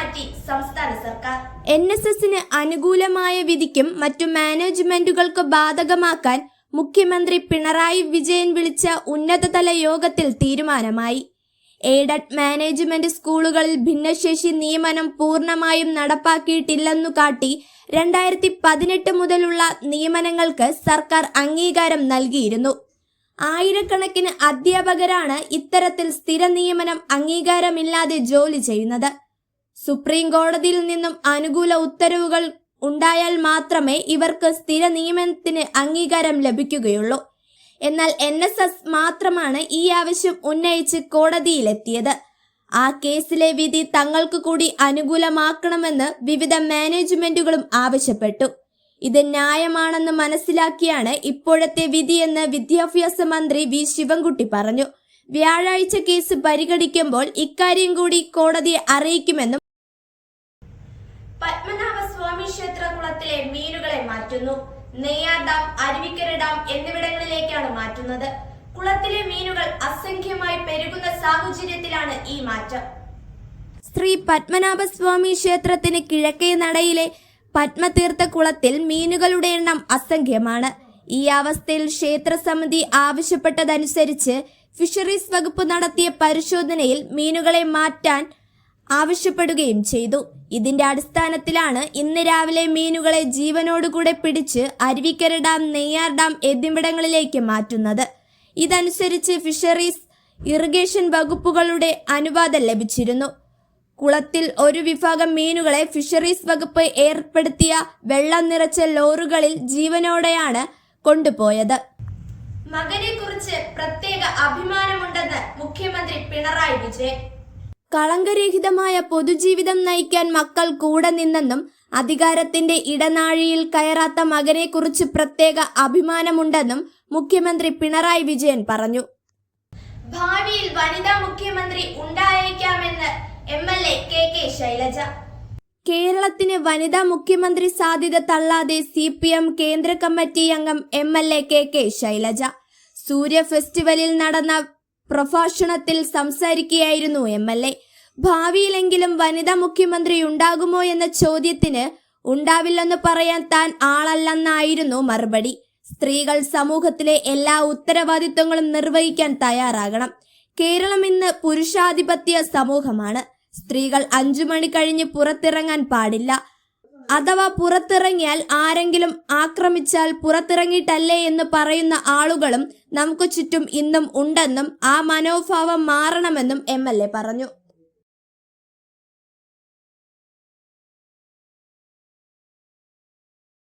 മാറ്റി സംസ്ഥാന സർക്കാർ. NSSന് അനുകൂലമായ വിധിക്കും മറ്റു മാനേജ്മെന്റുകൾക്ക് ബാധകമാക്കാൻ മുഖ്യമന്ത്രി പിണറായി വിജയൻ വിളിച്ച ഉന്നതതല യോഗത്തിൽ തീരുമാനമായി. എയ്ഡഡ് മാനേജ്മെന്റ് സ്കൂളുകളിൽ ഭിന്നശേഷി നിയമനം പൂർണ്ണമായും നടപ്പാക്കിയിട്ടില്ലെന്നു കാട്ടി 2018 മുതലുള്ള നിയമനങ്ങൾക്ക് സർക്കാർ അംഗീകാരം നൽകിയിരുന്നു. ആയിരക്കണക്കിന് അധ്യാപകരാണ് ഇത്തരത്തിൽ സ്ഥിര നിയമനം അംഗീകാരമില്ലാതെ ജോലി ചെയ്യുന്നത്. സുപ്രീം കോടതിയിൽ നിന്നും അനുകൂല ഉത്തരവുകൾ ഉണ്ടായാൽ മാത്രമേ ഇവർക്ക് സ്ഥിര നിയമനത്തിന് അംഗീകാരം ലഭിക്കുകയുള്ളൂ. എന്നാൽ NSS മാത്രമാണ് ഈ ആവശ്യം ഉന്നയിച്ച് കോടതിയിലെത്തിയത്. ആ കേസിലെ വിധി തങ്ങൾക്ക് കൂടി അനുകൂലമാക്കണമെന്ന് വിവിധ മാനേജ്മെന്റുകളും ആവശ്യപ്പെട്ടു. ഇത് ന്യായമാണെന്ന് മനസ്സിലാക്കിയാണ് ഇപ്പോഴത്തെ വിധിയെന്ന് വിദ്യാഭ്യാസ മന്ത്രി വി ശിവൻകുട്ടി പറഞ്ഞു. വ്യാഴാഴ്ച കേസ് പരിഗണിക്കുമ്പോൾ ഇക്കാര്യം കൂടി കോടതിയെ അറിയിക്കുമെന്നും. പത്മനാഭസ്വാമി ക്ഷേത്ര കുളത്തിലെ മീനുകളെ മാറ്റുന്നു. നെയ്യാർ ഡാം, അരുവിക്കര ഡാം എന്നിവിടങ്ങളിലേക്കാണ് മാറ്റുന്നത്. കുളത്തിലെ മീനുകൾ അസംഖ്യമായി പെരുകുന്ന സാഹചര്യത്തിലാണ് ഈ മാറ്റം. ശ്രീ പത്മനാഭസ്വാമി ക്ഷേത്രത്തിന് കിഴക്കേ നടയിലെ പത്മതീർത്ഥ കുളത്തിൽ മീനുകളുടെ എണ്ണം അസംഖ്യമാണ്. ഈ അവസ്ഥയിൽ ക്ഷേത്ര സമിതി ആവശ്യപ്പെട്ടതനുസരിച്ച് ഫിഷറീസ് വകുപ്പ് നടത്തിയ പരിശോധനയിൽ മീനുകളെ മാറ്റാൻ ആവശ്യപ്പെടുകയും ചെയ്തു. ഇതിന്റെ അടിസ്ഥാനത്തിലാണ് ഇന്ന് രാവിലെ മീനുകളെ ജീവനോടുകൂടെ പിടിച്ച് അരുവിക്കര ഡാം, നെയ്യാർ ഡാം എന്നിവിടങ്ങളിലേക്ക് മാറ്റുന്നത്. ഇതനുസരിച്ച് ഫിഷറീസ്, ഇറിഗേഷൻ വകുപ്പുകളുടെ അനുവാദം ലഭിച്ചിരുന്നു. കുളത്തിൽ ഒരു വിഭാഗം മീനുകളെ ഫിഷറീസ് വകുപ്പ് ഏർപ്പെടുത്തിയ വെള്ളം നിറച്ച ലോറികളിൽ ജീവനോടെയാണ് കൊണ്ടുപോയത്. മകനെ കുറിച്ച് പ്രത്യേക അഭിമാനമുണ്ടെന്ന് മുഖ്യമന്ത്രി പിണറായി വിജയൻ. കളങ്കരഹിതമായ പൊതുജീവിതം നയിക്കാൻ മക്കൾ കൂടെ നിന്നെന്നും അധികാരത്തിന്റെ ഇടനാഴിയിൽ കയറാത്ത മകനെ കുറിച്ച് പ്രത്യേക അഭിമാനമുണ്ടെന്നും മുഖ്യമന്ത്രി പിണറായി വിജയൻ പറഞ്ഞു. ഭാവിയിൽ വനിതാ മുഖ്യമന്ത്രി ഉണ്ടായേക്കാമെന്ന് MLA KK ശൈലജ. കേരളത്തിന് വനിതാ മുഖ്യമന്ത്രി സാധ്യത തള്ളാതെ CPM കേന്ദ്ര കമ്മിറ്റി അംഗം MLA KK ശൈലജ. സൂര്യ ഫെസ്റ്റിവലിൽ നടന്ന പ്രഭാഷണത്തിൽ സംസാരിക്കുകയായിരുന്നു MLA. ഭാവിയിലെങ്കിലും വനിതാ മുഖ്യമന്ത്രി ഉണ്ടാകുമോ എന്ന ചോദ്യത്തിന് ഉണ്ടാവില്ലെന്ന് പറയാൻ താൻ ആളല്ലെന്നായിരുന്നു മറുപടി. സ്ത്രീകൾ സമൂഹത്തിലെ എല്ലാ ഉത്തരവാദിത്വങ്ങളും നിർവഹിക്കാൻ തയ്യാറാകണം. കേരളം ഇന്ന് പുരുഷാധിപത്യ സമൂഹമാണ്. സ്ത്രീകൾ 5 മണി കഴിഞ്ഞ് പുറത്തിറങ്ങാൻ പാടില്ല. അഥവാ പുറത്തിറങ്ങിയാൽ ആരെങ്കിലും ആക്രമിച്ചാൽ പുറത്തിറങ്ങിയിട്ടല്ലേ എന്ന് പറയുന്ന ആളുകളും നമുക്ക് ചുറ്റും ഇന്നും ഉണ്ടെന്നും ആ മനോഭാവം മാറണമെന്നും MLA പറഞ്ഞു.